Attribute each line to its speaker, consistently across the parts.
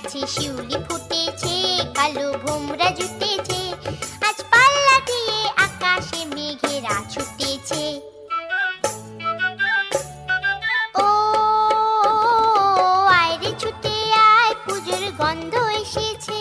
Speaker 1: গাছে শিউলি ফুটেছে, কালো ভোমরা জুটেছে, আজ পাল্লা দিয়ে আকাশে মেঘেরা ছুটেছে। ও আয় রে ছুটে আয়, পুজোর গন্ধ এসেছে।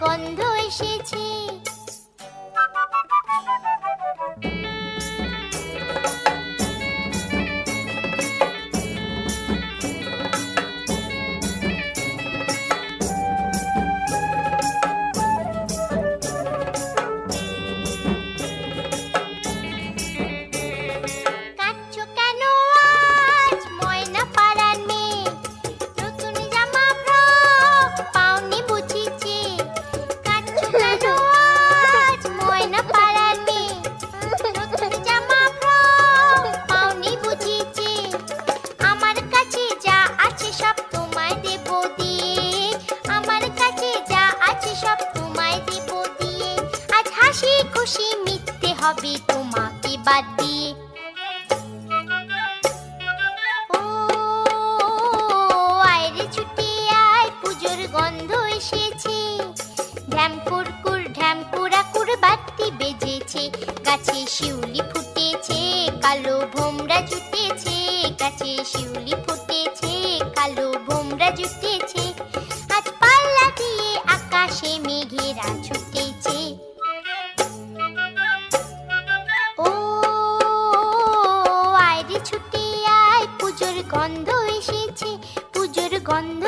Speaker 1: গন্ধ এসেছে। খুশি মিথ্যে হবে তোমাকে বাদ দিয়ে। ও আয় রে ছুটে আয়, পুজোর গন্ধ এসেছে। ঢ্যাম কুরকুর ঢ্যাম কুড়াকুর বাতি বেজেছে, গাছে শিউলি ফুটেছে, কালো ভোমরা জুটেছে, গাছে শিউলি ফুটেছে, কালো ভোমরা জুটেছে, আজ পাল্লা দিয়ে আকাশে মেঘেরা ছুটেছে। ছুটে আয়, পুজোর গন্ধ এসেছে, পুজোর গন্ধ